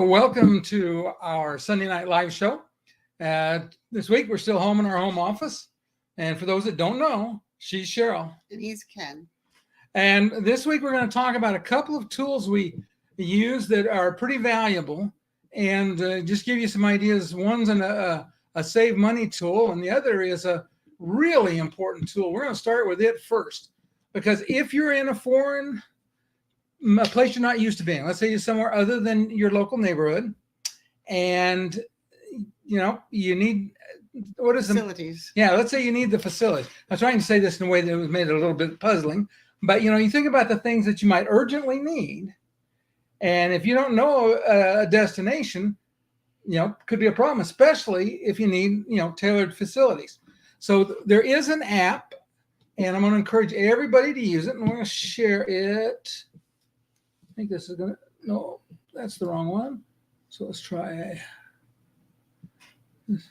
So welcome to our Sunday night live show. This week we're still home in our home office. And for those that don't know, she's Cheryl. And he's Ken. And this week we're going to talk about a couple of tools we use that are pretty valuable and just give you some ideas. One's a save money tool and the other is a really important tool. We're going to start with it first because if you're in a place you're not used to being, let's say you're somewhere other than your local neighborhood, and you need facilities. Let's say you need the facilities. I'm trying to say this in a way that was made it a little bit puzzling, but you think about the things that you might urgently need, and if you don't know a destination, could be a problem, especially if you need tailored facilities. So there is an app, and I'm going to encourage everybody to use it, and I'm going to share it. I think this is going to, no, that's the wrong one. So let's try this.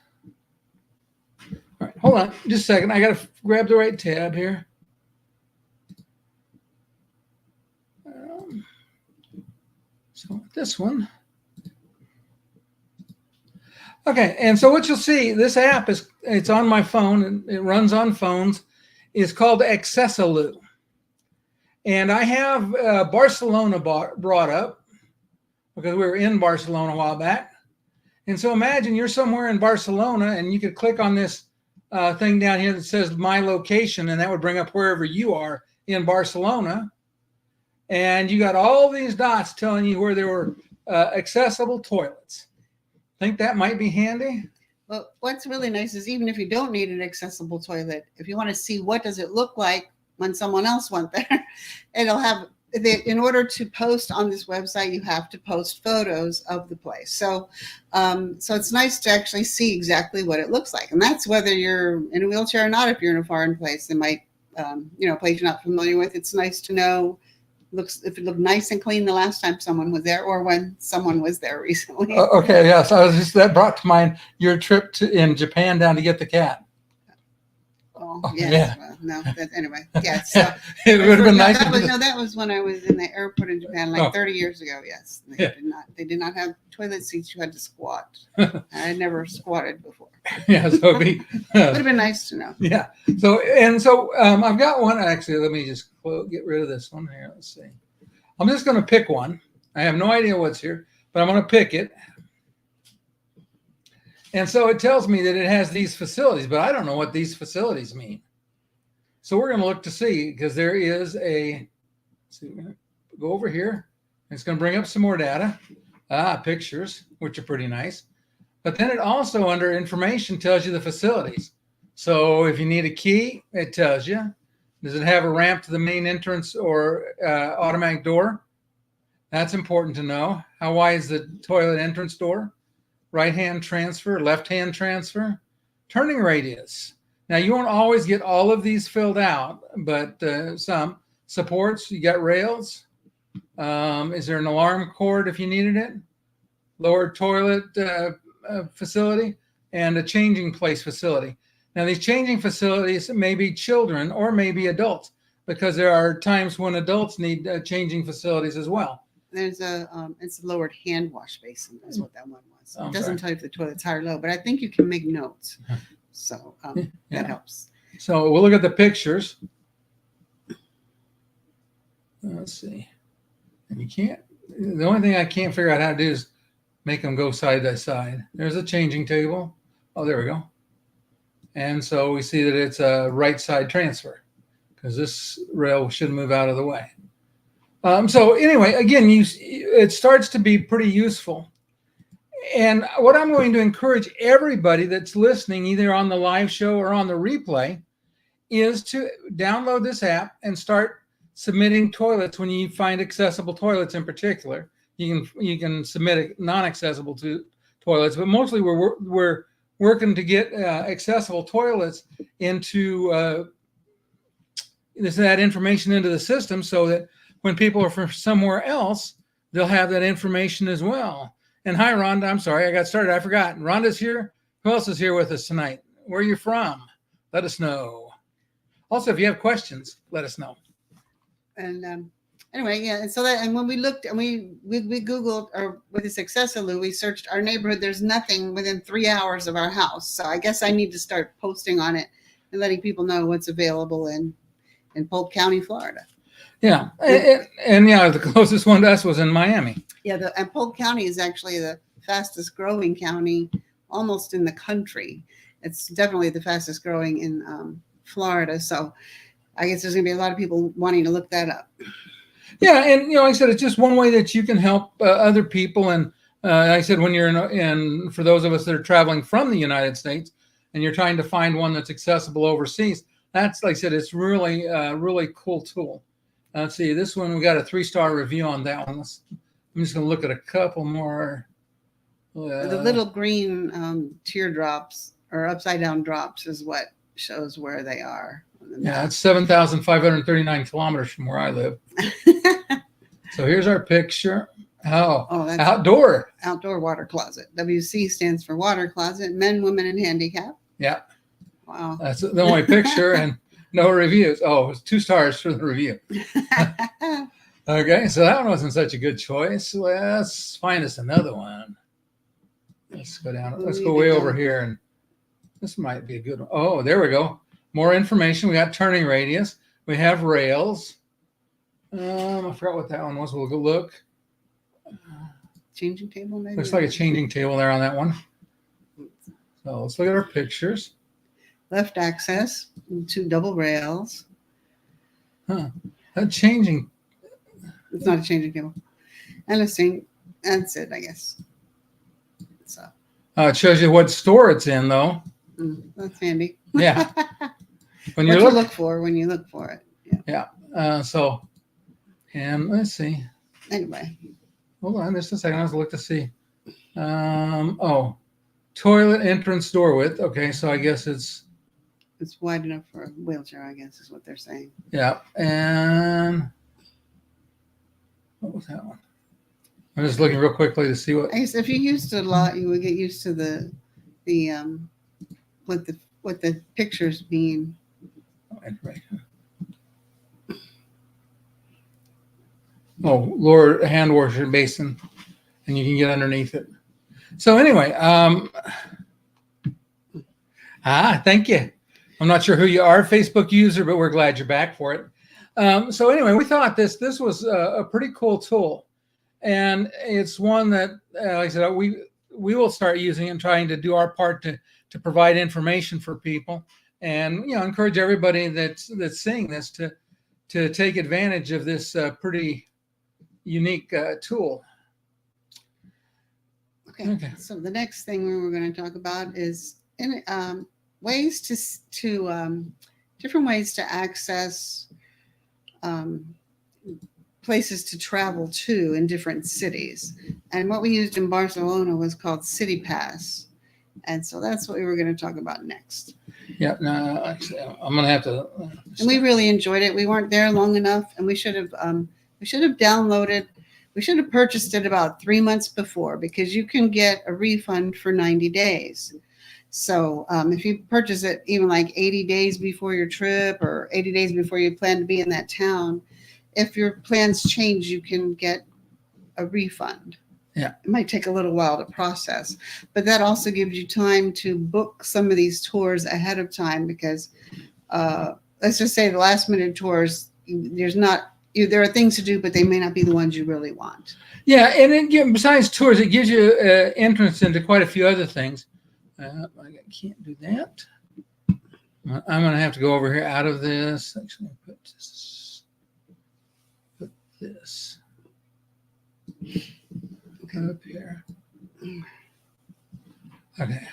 All right, hold on just a second. I got to grab the right tab here. So this one. Okay, and so what you'll see, this app it's on my phone and it runs on phones. It's called Accessaloo. And I have Barcelona brought up because we were in Barcelona a while back. And so imagine you're somewhere in Barcelona and you could click on this thing down here that says my location, and that would bring up wherever you are in Barcelona. And you got all these dots telling you where there were accessible toilets. Think that might be handy? Well, what's really nice is even if you don't need an accessible toilet, if you want to see what does it look like when someone else went there, it'll have, in order to post on this website, you have to post photos of the place. So it's nice to actually see exactly what it looks like. And that's whether you're in a wheelchair or not. If you're in a foreign place that might, a place you're not familiar with, it's nice to know if it looked nice and clean the last time someone was there or when someone was there recently. Okay, yes. That brought to mind your trip in Japan down to get the cat. Oh, yes. Yeah. Well, no, anyway. Yes. So, it would have been nice. That was when I was in the airport in Japan, 30 years ago. Yes. They did not have toilet seats. You had to squat. I had never squatted before. Yeah. So would have been nice to know. Yeah. So I've got one. Actually, let me just get rid of this one here. Let's see. I'm just going to pick one. I have no idea what's here, but I'm going to pick it. And so it tells me that it has these facilities, but I don't know what these facilities mean. So we're going to look to see, because there is we're going to go over here. It's going to bring up some more data. Pictures, which are pretty nice. But then it also, under information, tells you the facilities. So if you need a key, it tells you. Does it have a ramp to the main entrance or automatic door? That's important to know. How wide is the toilet entrance door? Right-hand transfer, left-hand transfer, turning radius. Now, you won't always get all of these filled out, but some supports, you got rails. Is there an alarm cord if you needed it? Lower toilet facility and a changing place facility. Now, these changing facilities may be children or maybe adults, because there are times when adults need changing facilities as well. There's it's a lowered hand wash basin. That's what that one was. It doesn't tell you if the toilet's high or low, but I think you can make notes. So that helps. So we'll look at the pictures. Let's see. And you can't, the only thing I can't figure out how to do is make them go side by side. There's a changing table. Oh, there we go. And so we see that it's a right side transfer because this rail should move out of the way. So anyway, again, it starts to be pretty useful. And what I'm going to encourage everybody that's listening, either on the live show or on the replay, is to download this app and start submitting toilets when you find accessible toilets in particular. You can submit non-accessible toilets, but mostly we're working to get accessible toilets into that information into the system so that when people are from somewhere else, they'll have that information as well. And hi, Rhonda. I'm sorry, I got started. I forgot. Rhonda's here. Who else is here with us tonight? Where are you from? Let us know. Also, if you have questions, let us know. And anyway, yeah. And so that, and when we looked and we Googled, or with this Accessaloo, we searched our neighborhood. There's nothing within 3 hours of our house. So I guess I need to start posting on it and letting people know what's available in Polk County, Florida. Yeah. And yeah, the closest one to us was in Miami. Yeah, and Polk County is actually the fastest growing county almost in the country. It's definitely the fastest growing in Florida. So I guess there's going to be a lot of people wanting to look that up. Yeah, and like I said, it's just one way that you can help other people. And like I said, when you're in, for those of us that are traveling from the United States, and you're trying to find one that's accessible overseas, that's, like I said, it's really really cool tool. Let's see, this one, we got a 3-star review on that one. I'm just going to look at a couple more. The little green teardrops or upside down drops is what shows where they are. Yeah, it's 7,539 kilometers from where I live. So here's our picture. Oh, that's outdoor water closet. WC stands for water closet, men, women, and handicap. Yeah. Wow. That's the only picture and no reviews. Oh, it's 2 stars for the review. Okay, so that one wasn't such a good choice. Let's find us another one. Let's go down. Let's go way over here, and this might be a good one. Oh, there we go. More information. We got turning radius. We have rails. I forgot what that one was. We'll go look. Changing table, maybe? Looks like a changing table there on that one. So let's look at our pictures. Left access, 2 double rails. Huh. That changing. It's not a changing table. And a sink. That's it, I guess. So. It shows you what store it's in, though. That's handy. Yeah. When you look for when you look for it. Yeah. So, and let's see. Anyway. Hold on just a second. I was looking to see. Oh, toilet entrance door width. Okay, so I guess it's wide enough for a wheelchair, I guess is what they're saying. Yeah. And what was that one? I'm just looking real quickly to see what. I guess if you used it a lot, you would get used to the what the pictures mean. Oh, lower hand washer basin, and you can get underneath it. So anyway, thank you. I'm not sure who you are, Facebook user, but we're glad you're back for it. So anyway, we thought this was a pretty cool tool, and it's one that, like I said, we will start using and trying to do our part to provide information for people, and encourage everybody that's seeing this to take advantage of this pretty unique tool. Okay. So the next thing we were going to talk about is ways to different ways to access places to travel to in different cities. And what we used in Barcelona was called City Pass. And so that's what we were going to talk about next. Yeah, no, actually, I'm going to have to. And we really enjoyed it. We weren't there long enough, and we should have downloaded. We should have purchased it about 3 months before, because you can get a refund for 90 days. So if you purchase it even like 80 days before your trip or 80 days before you plan to be in that town, if your plans change, you can get a refund. Yeah. It might take a little while to process, but that also gives you time to book some of these tours ahead of time, because let's just say the last minute tours, there are things to do, but they may not be the ones you really want. Yeah, and besides tours, it gives you entrance into quite a few other things. I can't do that. I'm going to have to go over here out of this. Actually, put this up here. Okay.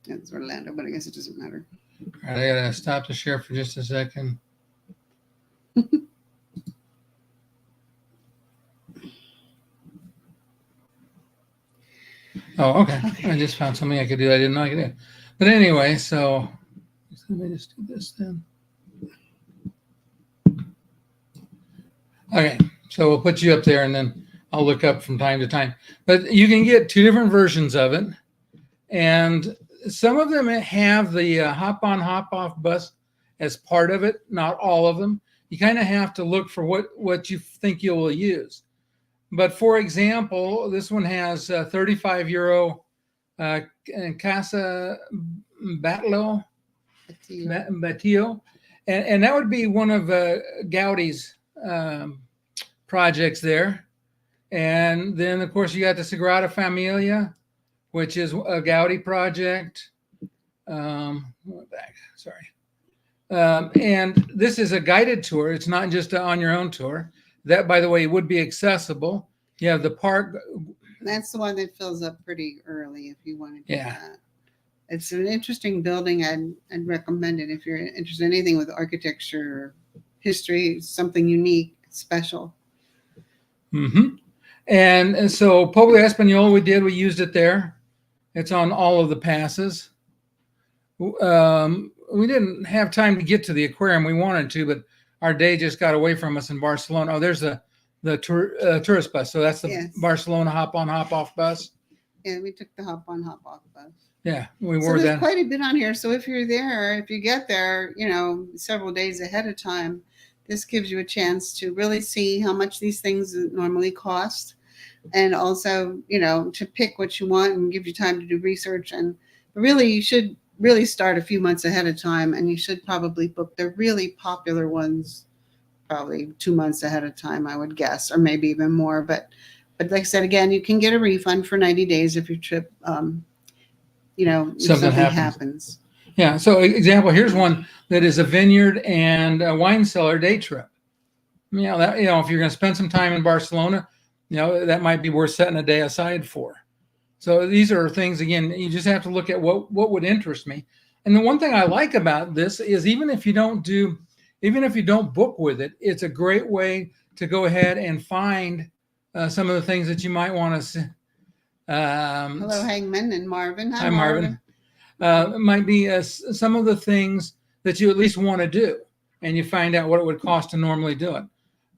That's Orlando, but I guess it doesn't matter. All right, I got to stop the share for just a second. Oh, okay. I just found something I could do. I didn't know I could do. But anyway, so let me just do this then. Okay, so we'll put you up there, and then I'll look up from time to time. But you can get 2 different versions of it, and some of them have the hop-on, hop-off bus as part of it. Not all of them. you kind of have to look for what you think you will use. But for example, this one has €35 Casa Batlo Batillo, and that would be one of Gaudi's projects there. And then of course you got the Sagrada Familia, which is a Gaudi project. Sorry. And this is a guided tour. It's not just on your own tour. That, by the way, would be accessible. You have the park. That's the one that fills up pretty early if you want to do Yeah. that. It's an interesting building. I'd recommend it if you're interested in anything with architecture, history, something unique, special. Mm-hmm. And so Pueblo Español, we used it there. It's on all of the passes. We didn't have time to get to the aquarium. We wanted to, but our day just got away from us in Barcelona. Oh, there's the tourist bus. So that's the Yes. Barcelona hop on, hop off bus. Yeah, we took the hop on, hop off bus. Yeah, we So wore there's that. quite a bit on here. So if you're there, if you get there, several days ahead of time, this gives you a chance to really see how much these things normally cost, and also, to pick what you want and give you time to do research. And really, you should really start a few months ahead of time, and you should probably book the really popular ones probably 2 months ahead of time, I would guess, or maybe even more. But like I said, again, you can get a refund for 90 days if your trip, something happens. Yeah. So example, here's one that is a vineyard and a wine cellar day trip. If you're going to spend some time in Barcelona, that might be worth setting a day aside for. So these are things, again, you just have to look at what would interest me. And the one thing I like about this is even if you don't book with it, it's a great way to go ahead and find some of the things that you might want to see. Hello, Hangman and Marvin. Hi, Marvin. It might be some of the things that you at least want to do, and you find out what it would cost to normally do it.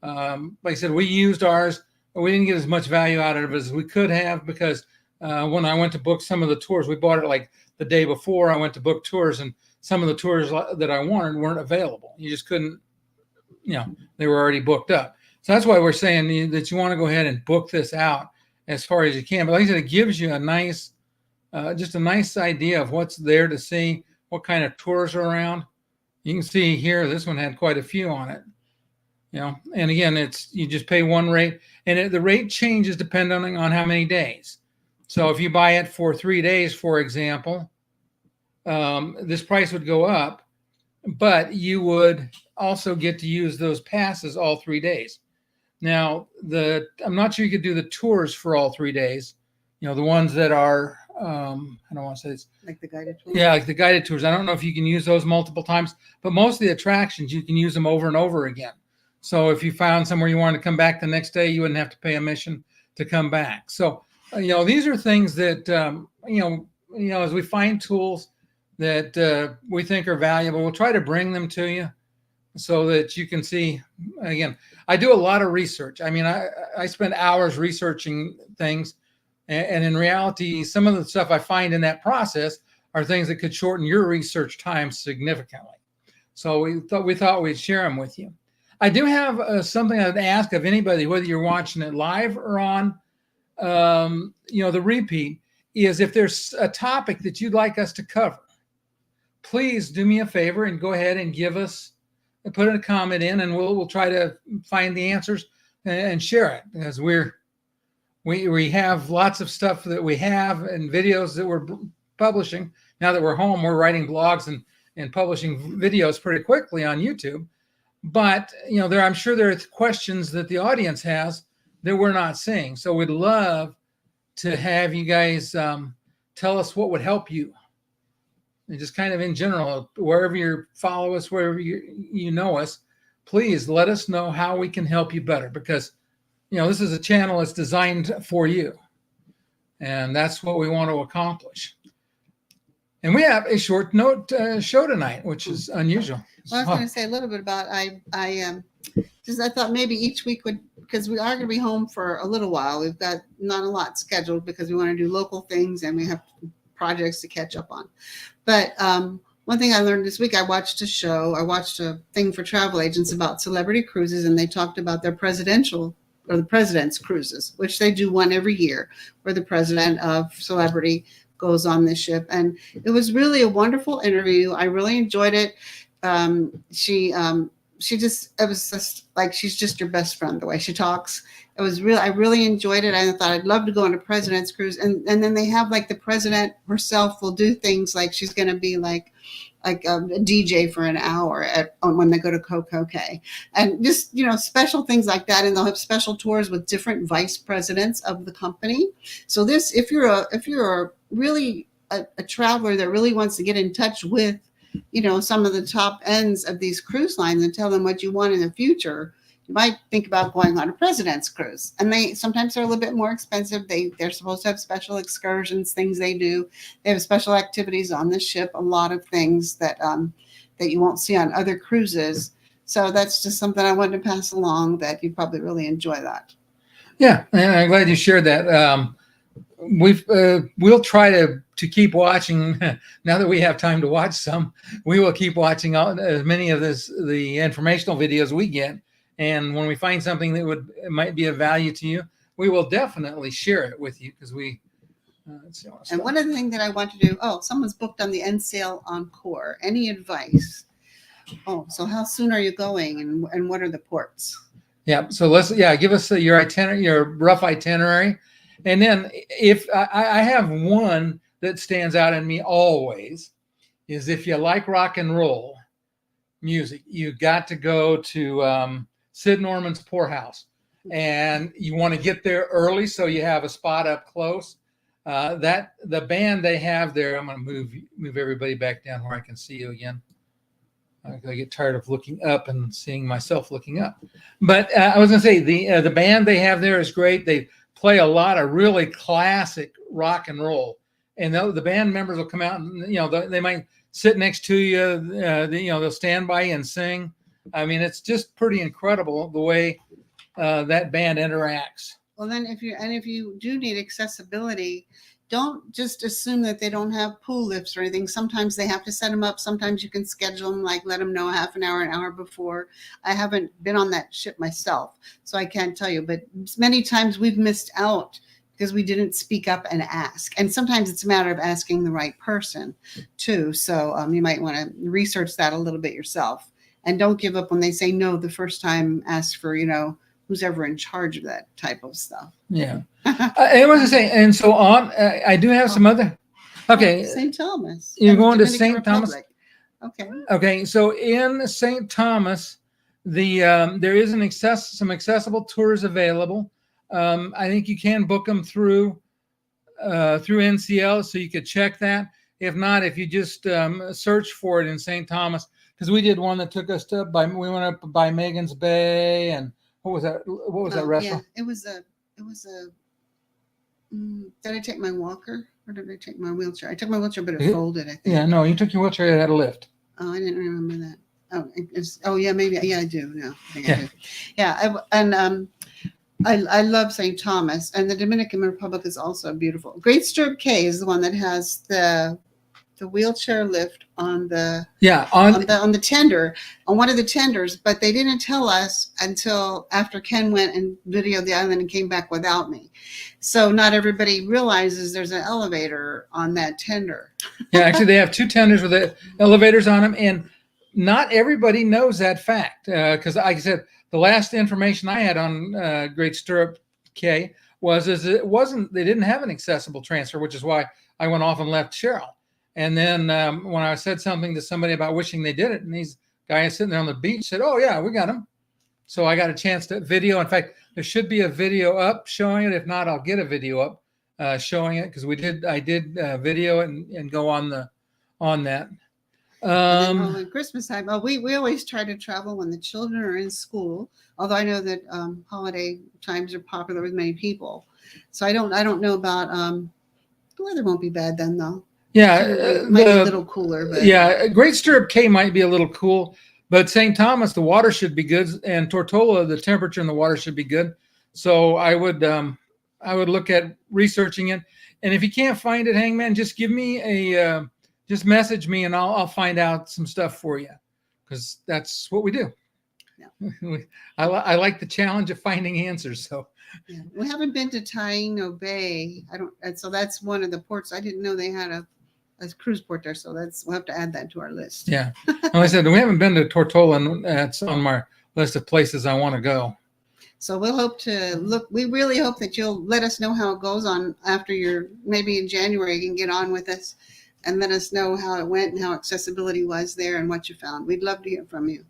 Like I said, we used ours, but we didn't get as much value out of it as we could have, because when I went to book some of the tours, we bought it like the day before I went to book tours, and some of the tours that I wanted weren't available. You just couldn't, they were already booked up. So that's why we're saying that you want to go ahead and book this out as far as you can. But like I said, it gives you just a nice idea of what's there to see, what kind of tours are around. You can see here, this one had quite a few on it. And again, you just pay one rate, and the rate changes depending on how many days. So if you buy it for 3 days, for example, this price would go up, but you would also get to use those passes all 3 days. Now, I'm not sure you could do the tours for all 3 days. The ones that are, I don't want to say this. Like the guided tours? Yeah, like the guided tours. I don't know if you can use those multiple times, but most of the attractions, you can use them over and over again. So if you found somewhere you wanted to come back the next day, you wouldn't have to pay admission to come back. So, these are things that, as we find tools that we think are valuable, we'll try to bring them to you so that you can see. Again, I do a lot of research. I mean, I spend hours researching things, and in reality, some of the stuff I find in that process are things that could shorten your research time significantly. So we thought we'd share them with you. I do have something I'd ask of anybody, whether you're watching it live or on, the repeat, is if there's a topic that you'd like us to cover, please do me a favor and go ahead and put a comment in, and we'll try to find the answers and share it, because we have lots of stuff that we have and videos that we're publishing. Now that we're home, we're writing blogs and publishing videos pretty quickly on YouTube. But I'm sure there are questions that the audience has that we're not seeing. So we'd love to have you guys tell us what would help you. And just kind of in general, wherever you follow us, wherever you know us, please let us know how we can help you better, because this is a channel that's designed for you, and that's what we want to accomplish. And we have a short note show tonight, which is unusual. Well, I was going to say a little bit about I thought maybe each week because we are going to be home for a little while. We've got not a lot scheduled because we want to do local things and we have projects to catch up on. But One thing I learned this week, I watched a thing for travel agents about celebrity cruises, and they talked about their presidential or the president's cruises, which they do one every year, where the president of celebrity goes on this ship. And it was really a wonderful interview. I really enjoyed it. She just, it was just like, she's just your best friend, the way she talks. It was real. I really enjoyed it. I thought I'd love to go on a president's cruise. And then they have like the president herself will do things like she's going to be like a DJ for an hour when they go to Coco and just, special things like that. And they'll have special tours with different vice presidents of the company. So this, if you're really a traveler that really wants to get in touch with, some of the top ends of these cruise lines and tell them what you want in the future, you might think about going on a president's cruise. And they sometimes are a little bit more expensive. They're supposed to have special excursions, things they do. They have special activities on the ship, a lot of things that you won't see on other cruises. So that's just something I wanted to pass along, that you probably really enjoy that. Yeah, and I'm glad you shared that. We'll try to keep watching. Now that we have time to watch some, we will keep watching as many of the informational videos we get. And when we find something that might be of value to you, we will definitely share it with you, because we. Let's see, and one of the things that I want to do. Oh, someone's booked on the end sale Encore. Any advice? Oh, so how soon are you going, and what are the ports? Yeah. So give us your itinerary, your rough itinerary, and then if I have one that stands out in me always, is if you like rock and roll music, you got to go to Sid Norman's Poorhouse, and you want to get there early so you have a spot up close. The band they have there, I'm going to move everybody back down where I can see you again. I get tired of looking up and seeing myself looking up. But I was going to say the band they have there is great. They play a lot of really classic rock and roll, and the band members will come out and they might sit next to you. They'll stand by you and sing. I mean, it's just pretty incredible the way that band interacts. Well, then if you do need accessibility, don't just assume that they don't have pool lifts or anything. Sometimes they have to set them up. Sometimes you can schedule them, like let them know half an hour before. I haven't been on that ship myself, so I can't tell you. But many times we've missed out because we didn't speak up and ask. And sometimes it's a matter of asking the right person too. So you might want to research that a little bit yourself. And don't give up when they say no the first time. Ask for, who's ever in charge of that type of stuff. Yeah. I was to say, and so on. I do have some other. Okay. St. Thomas. You're going to St. Thomas. Okay. Okay. So in St. Thomas, there is some accessible tours available. I think you can book them through NCL, so you could check that. If not, if you just search for it in St. Thomas, because we did one that took us we went up by Megan's Bay, and what was that? What was that restaurant? Yeah, it was a. Did I take my walker or did I take my wheelchair? I took my wheelchair, but it folded, I think. Yeah, no, you took your wheelchair. It had a lift. Oh, I didn't remember that. Yeah, maybe. Yeah, I do now. I do. Yeah, I love St. Thomas, and the Dominican Republic is also beautiful. Great Stirrup Cay is the one that has the wheelchair lift on the tender, on one of the tenders, but they didn't tell us until after Ken went and videoed the island and came back without me. So not everybody realizes there's an elevator on that tender. Yeah, actually they have two tenders with the elevators on them, and not everybody knows that fact, because like I said, the last information I had on Great Stirrup Cay they didn't have an accessible transfer, which is why I went off and left Cheryl. And then when I said something to somebody about wishing they did it, and these guys sitting there on the beach said, "Oh yeah, we got them." So I got a chance to video. In fact, there should be a video up showing it. If not, I'll get a video up showing it, because I did video it and go on that. And then Christmas time. We always try to travel when the children are in school. Although I know that holiday times are popular with many people, so I don't know about the weather won't be bad then though. Yeah, it might be a little cooler, but yeah, Great Stirrup Cay might be a little cool, but St. Thomas, the water should be good, and Tortola, the temperature in the water should be good. So I would look at researching it, and if you can't find it, Hangman, just give me a just message me and I'll find out some stuff for you, because that's what we do. Yeah. I like the challenge of finding answers. So Yeah. We haven't been to Taino Bay. And so that's one of the ports. I didn't know they had a cruise port there. So we'll have to add that to our list. yeah, like I said, we haven't been to Tortola, and that's on my list of places I want to go. So we'll hope to look. We really hope that you'll let us know how it goes on after maybe in January. You can get on with us and let us know how it went and how accessibility was there and what you found. We'd love to hear from you.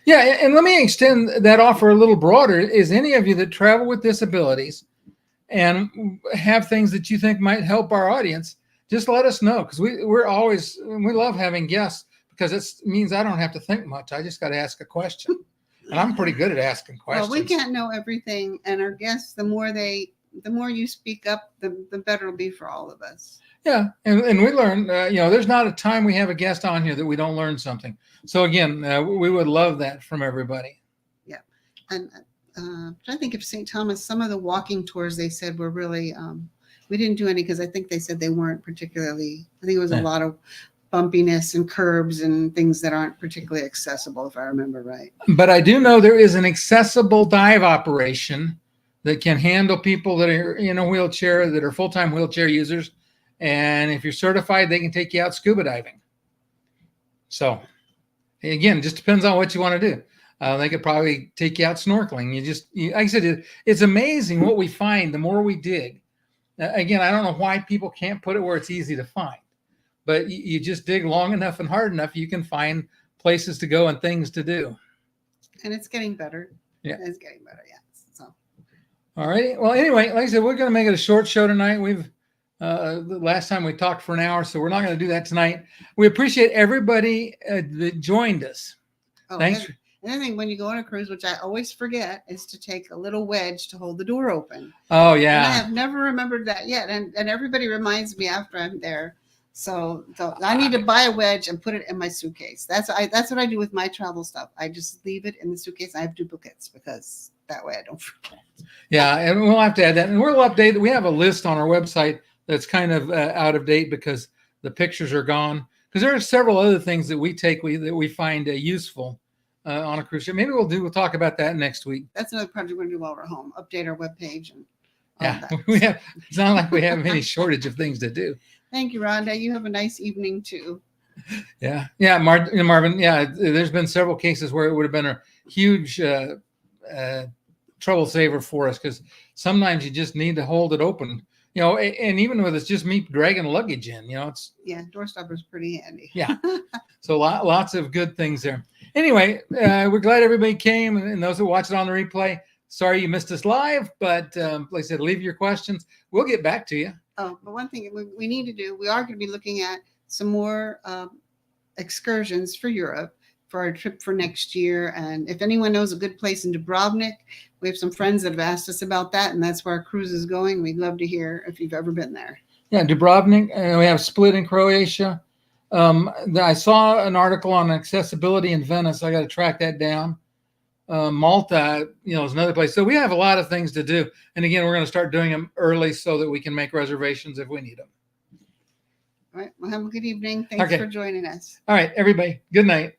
Yeah, and let me extend that offer a little broader. Is any of you that travel with disabilities and have things that you think might help our audience, just let us know, because we love having guests, because it means I don't have to think much. I just got to ask a question. And I'm pretty good at asking questions. Well, we can't know everything, and our guests, the more you speak up, the better it'll be for all of us. Yeah, and we learn. There's not a time we have a guest on here that we don't learn something. So again, we would love that from everybody. Yeah, and I think of St. Thomas, some of the walking tours they said were really. We didn't do any because I think they said they weren't particularly. I think it was a lot of bumpiness and curbs and things that aren't particularly accessible, if I remember right. But I do know there is an accessible dive operation that can handle people that are in a wheelchair, that are full-time wheelchair users. And if you're certified, they can take you out scuba diving. So again, it just depends on what you want to do. They could probably take you out snorkeling. Like I said, it's amazing what we find the more we dig. Again, I don't know why people can't put it where it's easy to find. But you just dig long enough and hard enough, you can find places to go and things to do. And it's getting better. Yeah. It's getting better, yeah. So. All right. Well, anyway, like I said, we're going to make it a short show tonight. The last time we talked for an hour, so we're not going to do that tonight. We appreciate everybody that joined us. Oh, Thanks. Another thing, when you go on a cruise, which I always forget, is to take a little wedge to hold the door open. Oh, yeah. And I have never remembered that yet. And everybody reminds me after I'm there. So I need to buy a wedge and put it in my suitcase. That's what I do with my travel stuff. I just leave it in the suitcase. I have duplicates because that way I don't forget. Yeah, and we'll have to add that. And we'll update. We have a list on our website that's kind of out of date because the pictures are gone. Because there are several other things that we take that we find useful on a cruise ship. Maybe we'll talk about that next week. That's another project we're going to do while we're home. Update our webpage and yeah, it's not like we have any shortage of things to do. Thank you, Rhonda. You have a nice evening too. Yeah, Marvin. Yeah, there's been several cases where it would have been a huge trouble saver for us, because sometimes you just need to hold it open. And even with it's just me dragging luggage in, it's doorstopper is pretty handy. Yeah, so lots of good things there. Anyway, we're glad everybody came, and those who watch it on the replay. Sorry you missed us live, but like I said, leave your questions. We'll get back to you. Oh, but one thing we need to do, we are going to be looking at some more excursions for Europe for our trip for next year. And if anyone knows a good place in Dubrovnik, we have some friends that have asked us about that, and that's where our cruise is going. We'd love to hear if you've ever been there. Yeah, Dubrovnik, and we have Split in Croatia. I saw an article on accessibility in Venice. I got to track that down. Malta, is another place. So we have a lot of things to do. And again, we're going to start doing them early so that we can make reservations if we need them. All right. Well, have a good evening. Thanks for joining us. All right, everybody. Good night.